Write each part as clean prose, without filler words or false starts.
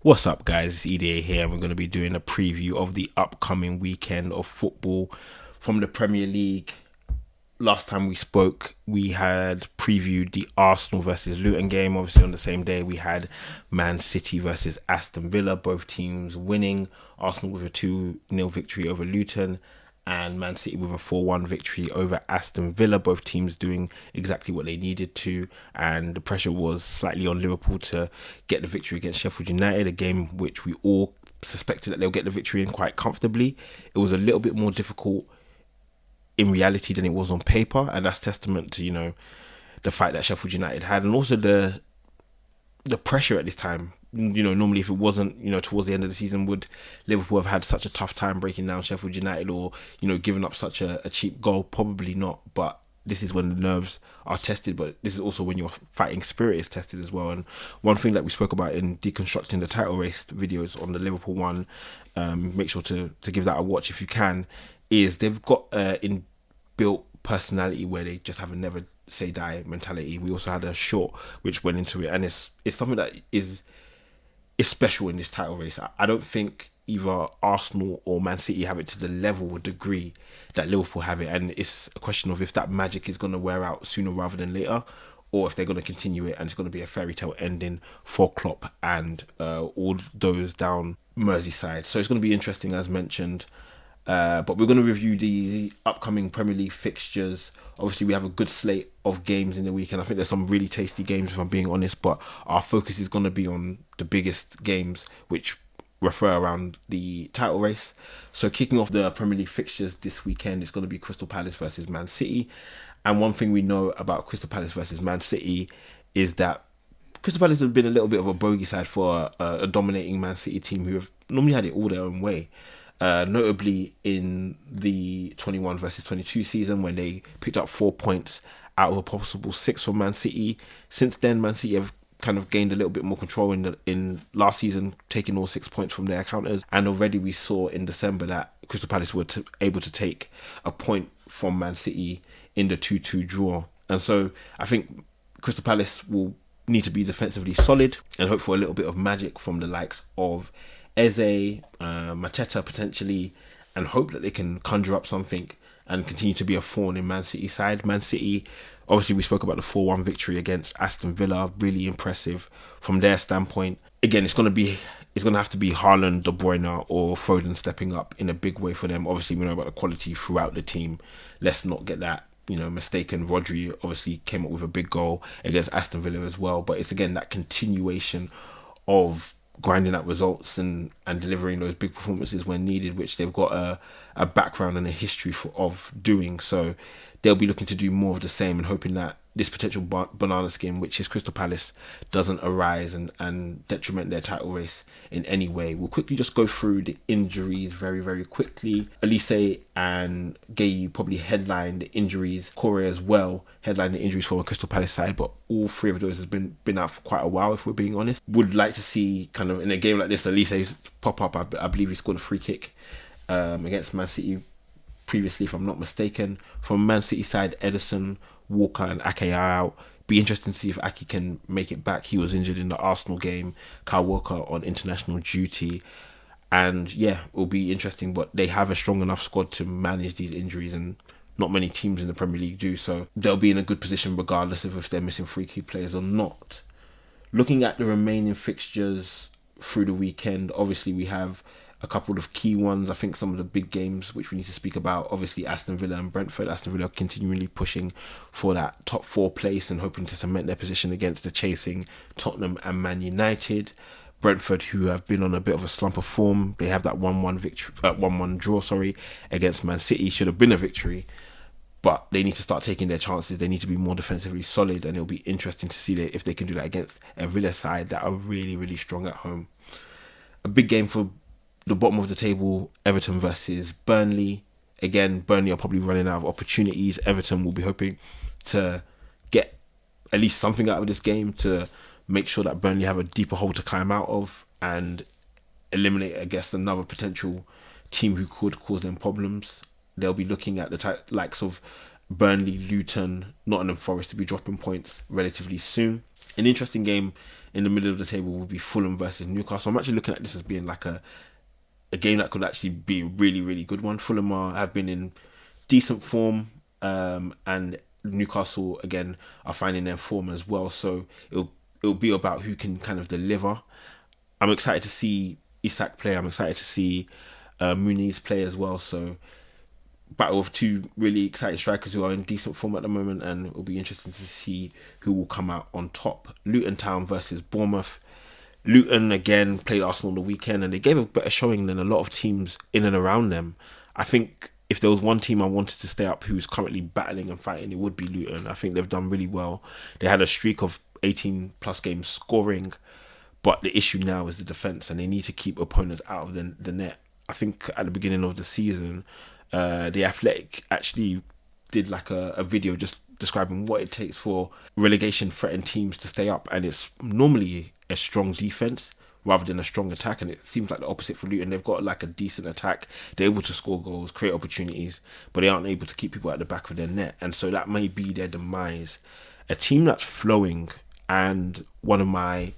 What's up, guys? It's EDA here, and we're going to be doing a preview of the upcoming weekend of football from the Premier League. Last time we spoke, we had previewed the Arsenal versus Luton game. Obviously, on the same day, we had Man City versus Aston Villa, both teams winning. Arsenal with a 2-0 victory over Luton, and Man City with a 4-1 victory over Aston Villa, both teams doing exactly what they needed to, and the pressure was slightly on Liverpool to get the victory against Sheffield United, a game which we all suspected that they'll get the victory in quite comfortably. It was a little bit more difficult in reality than it was on paper, and that's testament to, the fight that Sheffield United had, and also the pressure at this time. Normally if it wasn't, towards the end of the season, would Liverpool have had such a tough time breaking down Sheffield United, or, giving up such a cheap goal? Probably not, but this is when the nerves are tested, but this is also when your fighting spirit is tested as well. And one thing that we spoke about in deconstructing the title race videos on the Liverpool one, make sure to give that a watch if you can, is they've got inbuilt personality where they just have a never say die mentality. We also had a short which went into it, and it's something that is special in this title race. I don't think either Arsenal or Man City have it to the level or degree that Liverpool have it, and it's a question of if that magic is going to wear out sooner rather than later, or if they're going to continue it and it's going to be a fairy tale ending for Klopp and all those down Merseyside. So it's going to be interesting, as mentioned. But we're going to review the upcoming Premier League fixtures. Obviously, we have a good slate of games in the weekend. I think there's some really tasty games, if I'm being honest, but our focus is going to be on the biggest games, which refer around the title race. So kicking off the Premier League fixtures this weekend is going to be Crystal Palace versus Man City. And one thing we know about Crystal Palace versus Man City is that Crystal Palace have been a little bit of a bogey side for a dominating Man City team who have normally had it all their own way. Notably in the 21 versus 22 season, when they picked up 4 points out of a possible 6 from Man City. Since then, Man City have kind of gained a little bit more control in last season, taking all 6 points from their counters. And already we saw in December that Crystal Palace were able to take a point from Man City in the 2-2 draw. And so I think Crystal Palace will need to be defensively solid and hope for a little bit of magic from the likes of Eze, Mateta potentially, and hope that they can conjure up something and continue to be a thorn in Man City's side. Man City, obviously we spoke about the 4-1 victory against Aston Villa, really impressive from their standpoint. Again, it's going to have to be Haaland, De Bruyne or Foden stepping up in a big way for them. Obviously we know about the quality throughout the team. Let's not get that mistaken. Rodri obviously came up with a big goal against Aston Villa as well, but it's again that continuation of grinding out results and delivering those big performances when needed, which they've got a background and a history of doing. So they'll be looking to do more of the same and hoping that this potential banana skin, which is Crystal Palace, doesn't arise and detriment their title race in any way. We'll quickly just go through the injuries very, very quickly. Elise and Gay probably headline the injuries. Corey as well headline the injuries from a Crystal Palace side, but all three of those has been out for quite a while, if we're being honest. Would like to see kind of in a game like this, Elise pop up. I believe he scored a free kick against Man City previously, if I'm not mistaken. From Man City side, Edison, Walker and Ake are out. Be interesting to see if Ake can make it back. He was injured in the Arsenal game. Kyle Walker on international duty. And yeah, it will be interesting, but they have a strong enough squad to manage these injuries, and not many teams in the Premier League do, so they'll be in a good position regardless of if they're missing 3 key players or not. Looking at the remaining fixtures through the weekend, obviously we have a couple of key ones. I think some of the big games which we need to speak about, obviously Aston Villa and Brentford. Aston Villa are continually pushing for that top 4 place and hoping to cement their position against the chasing Tottenham and Man United. Brentford, who have been on a bit of a slump of form, they have that 1-1 victory, 1-1 draw, against Man City. Should have been a victory, but they need to start taking their chances. They need to be more defensively solid, and it'll be interesting to see if they can do that against a Villa side that are really, really strong at home. A big game for the bottom of the table, Everton versus Burnley. Again, Burnley are probably running out of opportunities. Everton will be hoping to get at least something out of this game to make sure that Burnley have a deeper hole to climb out of and eliminate, I guess, another potential team who could cause them problems. They'll be looking at the likes of Burnley, Luton, Nottingham Forest to be dropping points relatively soon. An interesting game in the middle of the table will be Fulham versus Newcastle. I'm actually looking at this as being like a game that could actually be a really, really good one. Fulham have been in decent form, and Newcastle again are finding their form as well. So it'll be about who can kind of deliver. I'm excited to see Isak play. I'm excited to see Muniz play as well. So battle of two really exciting strikers who are in decent form at the moment, and it'll be interesting to see who will come out on top. Luton Town versus Bournemouth. Luton again played Arsenal on the weekend, and they gave a better showing than a lot of teams in and around them. I think if there was one team I wanted to stay up who's currently battling and fighting, it would be Luton. I think they've done really well. They had a streak of 18 plus games scoring, but the issue now is the defence, and they need to keep opponents out of the net. I think at the beginning of the season, the Athletic actually did like a video just describing what it takes for relegation threatened teams to stay up, and it's normally a strong defence rather than a strong attack, and it seems like the opposite for Luton. They've got like a decent attack, they're able to score goals, create opportunities, but they aren't able to keep people at the back of their net, and so that may be their demise. A team that's flowing, and one of my,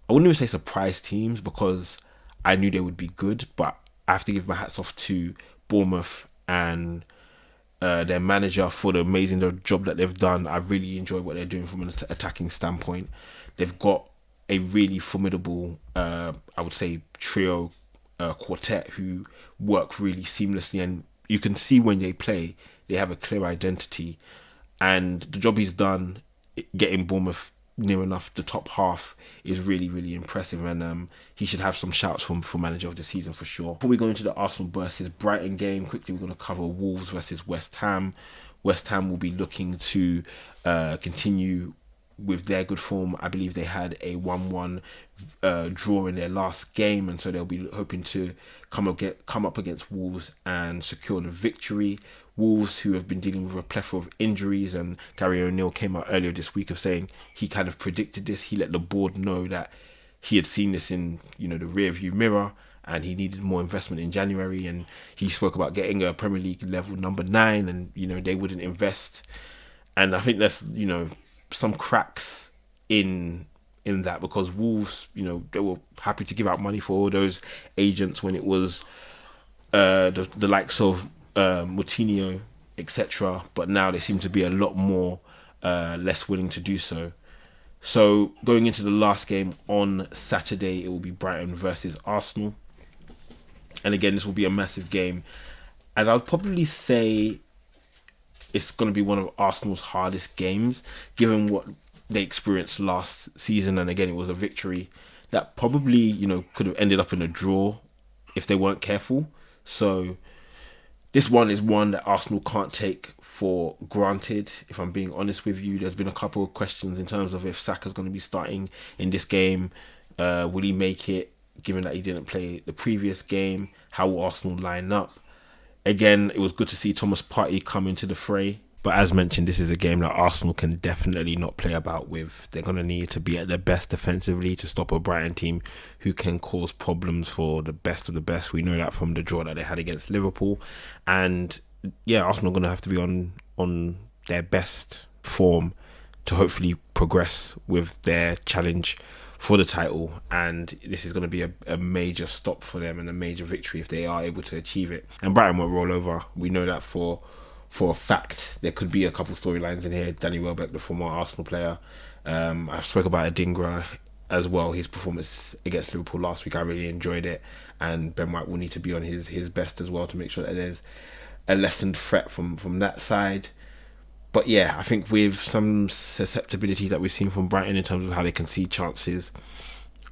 I wouldn't even say surprise teams because I knew they would be good, but I have to give my hats off to Bournemouth and their manager for the amazing job that they've done. I really enjoy what they're doing from an attacking standpoint. They've got a really formidable, I would say, trio quartet who work really seamlessly, and you can see when they play, they have a clear identity. And the job he's done getting Bournemouth near enough the top half is really, really impressive, and he should have some shouts for manager of the season for sure. Before we go into the Arsenal versus Brighton game, quickly we're going to cover Wolves versus West Ham. West Ham will be looking to continue with their good form. I believe they had a 1-1 draw in their last game, and so they'll be hoping to come up against Wolves and secure the victory. Wolves, who have been dealing with a plethora of injuries, and Gary O'Neill came out earlier this week of saying he kind of predicted this. He let the board know that he had seen this in the rear view mirror, and he needed more investment in January, and he spoke about getting a Premier League level number 9, and they wouldn't invest. And I think there's some cracks in that, because Wolves, they were happy to give out money for all those agents when it was the likes of Moutinho, etc. But now they seem to be a lot more less willing to do so. So going into the last game on Saturday, it will be Brighton versus Arsenal. And again, this will be a massive game. And I'd probably say it's going to be one of Arsenal's hardest games, given what they experienced last season. And again, it was a victory that probably, could have ended up in a draw if they weren't careful. So this one is one that Arsenal can't take for granted, if I'm being honest with you. There's been a couple of questions in terms of if Saka's going to be starting in this game. Will he make it, given that he didn't play the previous game? How will Arsenal line up? Again, it was good to see Thomas Partey come into the fray. But as mentioned, this is a game that Arsenal can definitely not play about with. They're going to need to be at their best defensively to stop a Brighton team who can cause problems for the best of the best. We know that from the draw that they had against Liverpool. And yeah, Arsenal are going to have to be on their best form to hopefully progress with their challenge for the title, and this is going to be a major stop for them and a major victory if they are able to achieve it. And Brighton won't roll over. We know that for a fact. There could be a couple storylines in here. Danny Welbeck, the former Arsenal player, I spoke about Adingra as well. His performance against Liverpool last week, I really enjoyed it, and Ben White will need to be on his best as well to make sure that there's a lessened threat from that side. But yeah, I think with some susceptibility that we've seen from Brighton in terms of how they concede chances,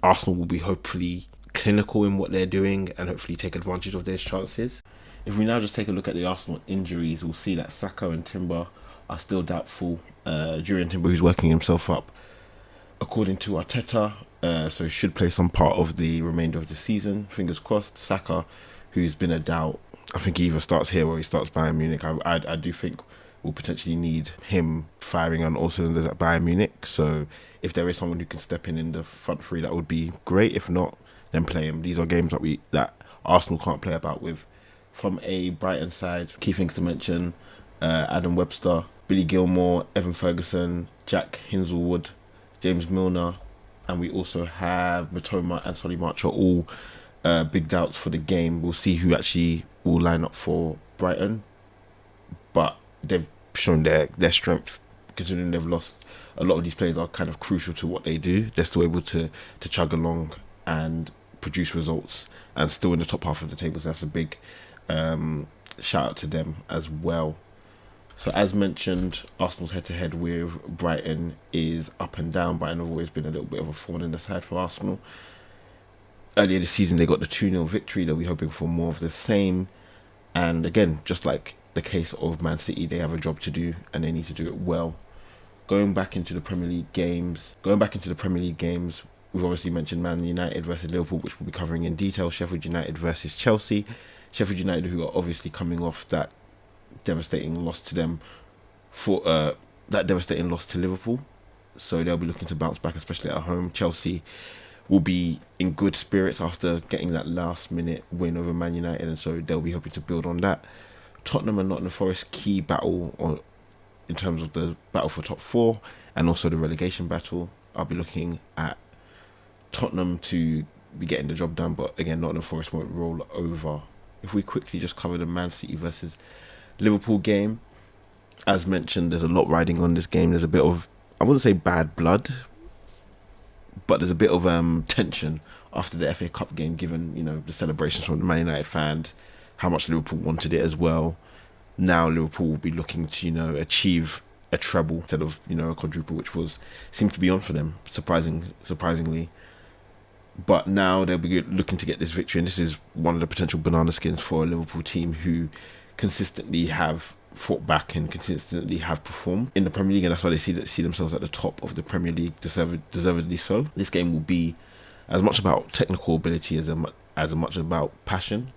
Arsenal will be hopefully clinical in what they're doing and hopefully take advantage of those chances. If we now just take a look at the Arsenal injuries, we'll see that Saka and Timber are still doubtful. Jurriën Timber, who's working himself up, according to Arteta, so he should play some part of the remainder of the season. Fingers crossed. Saka, who's been a doubt, I think he either starts here or he starts Bayern Munich. I do think we'll potentially need him firing on all cylinders at Bayern Munich. So if there is someone who can step in the front three, that would be great. If not, then play him. These are games that Arsenal can't play about with. From a Brighton side, key things to mention: Adam Webster, Billy Gilmore, Evan Ferguson, Jack Hinslewood, James Milner, and we also have Matoma and Solly March are all big doubts for the game. We'll see who actually will line up for Brighton, but they've shown their strength, considering they've lost. A lot of these players are kind of crucial to what they do. They're still able to chug along and produce results and still in the top half of the table. So that's a big shout out to them as well. So as mentioned, Arsenal's head-to-head with Brighton is up and down. Brighton have always been a little bit of a thorn in the side for Arsenal. Earlier this season, they got the 2-0 victory. They'll be hoping for more of the same. And again, just like the case of Man City, they have a job to do and they need to do it well. Going back into the Premier League games, we've obviously mentioned Man United versus Liverpool, which we'll be covering in detail. Sheffield United versus Chelsea. Sheffield United, who are obviously coming off that devastating loss to them for that devastating loss to Liverpool, so they'll be looking to bounce back, especially at home. Chelsea will be in good spirits after getting that last minute win over Man United, and so they'll be hoping to build on that. Tottenham and Nottingham Forest, key battle in terms of the battle for top 4 and also the relegation battle. I'll be looking at Tottenham to be getting the job done, but again, Nottingham Forest won't roll over. If we quickly just cover the Man City versus Liverpool game, as mentioned, there's a lot riding on this game. There's a bit of, I wouldn't say bad blood, but there's a bit of tension after the FA Cup game, given, you know, the celebrations from the Man United fans, how much Liverpool wanted it as well. Now Liverpool will be looking to, you know, achieve a treble instead of, you know, a quadruple, which seemed to be on for them, surprisingly. But now they'll be looking to get this victory, and this is one of the potential banana skins for a Liverpool team who consistently have fought back and consistently have performed in the Premier League, and that's why they see themselves at the top of the Premier League, deservedly so. This game will be as much about technical ability as much about passion.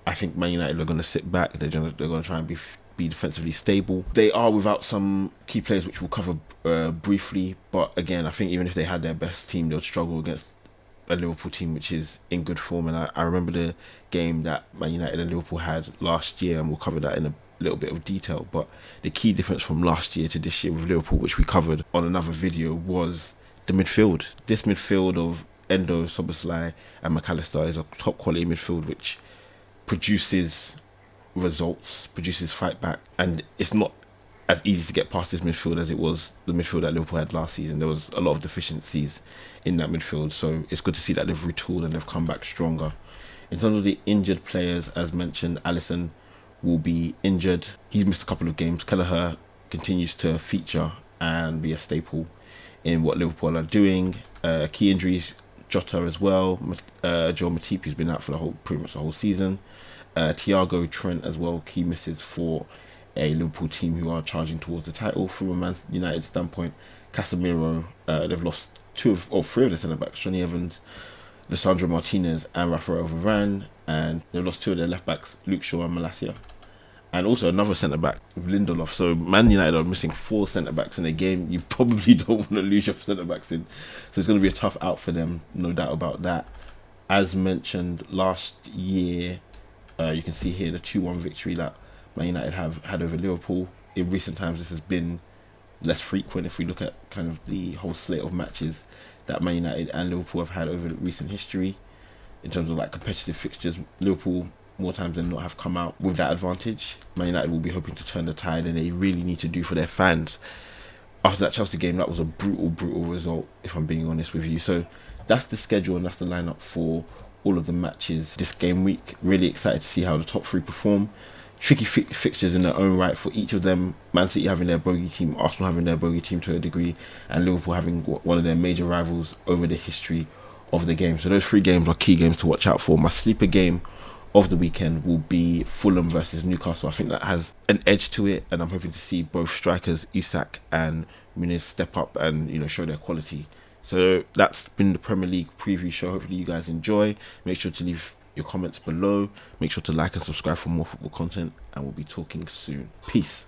I think Man United are going to sit back. They're going to try and be defensively stable. They are without some key players, which we'll cover briefly. But again, I think even if they had their best team, they'll struggle against a Liverpool team which is in good form. And I remember the game that Man United and Liverpool had last year, and we'll cover that in a little bit of detail. But the key difference from last year to this year with Liverpool, which we covered on another video, was the midfield. This midfield of Endo, Szoboszlai and McAllister is a top quality midfield which produces results, produces fight back, and it's not as easy to get past this midfield as it was the midfield that Liverpool had last season. There was a lot of deficiencies in that midfield, so it's good to see that they've retooled and they've come back stronger. In terms of the injured players, as mentioned, Alisson will be injured. He's missed a couple of games. Kelleher continues to feature and be a staple in what Liverpool are doing. Key injuries, Jota as well. Joel Matip, who's been out for pretty much the whole season. Thiago, Trent as well, key misses for a Liverpool team who are charging towards the title. From a Man United standpoint, Casemiro, they've lost three of their centre-backs, Johnny Evans, Lisandro Martinez and Rafael Varane, and they've lost 2 of their left-backs, Luke Shaw and Malacia, and also another centre-back, Lindelof. So Man United are missing 4 centre-backs in a game you probably don't want to lose your centre-backs in. So it's going to be a tough out for them, no doubt about that. As mentioned, last year, you can see here the 2-1 victory that Man United have had over Liverpool. In recent times, this has been less frequent if we look at kind of the whole slate of matches that Man United and Liverpool have had over recent history. In terms of like competitive fixtures, Liverpool more times than not have come out with that advantage. Man United will be hoping to turn the tide, and they really need to do for their fans. After that Chelsea game, that was a brutal result, if I'm being honest with you. So that's the schedule and that's the lineup for all of the matches this game week. Really excited to see how the top 3 perform. Tricky fixtures in their own right for each of them. Man City having their bogey team, Arsenal having their bogey team to a degree, and Liverpool having one of their major rivals over the history of the game. So those 3 games are key games to watch out for. My sleeper game of the weekend will be Fulham versus Newcastle. I think that has an edge to it, and I'm hoping to see both strikers Isak and Muniz step up and, you know, show their quality. So that's been the Premier League preview show. Hopefully you guys enjoy. Make sure to leave your comments below. Make sure to like and subscribe for more football content, and we'll be talking soon. Peace.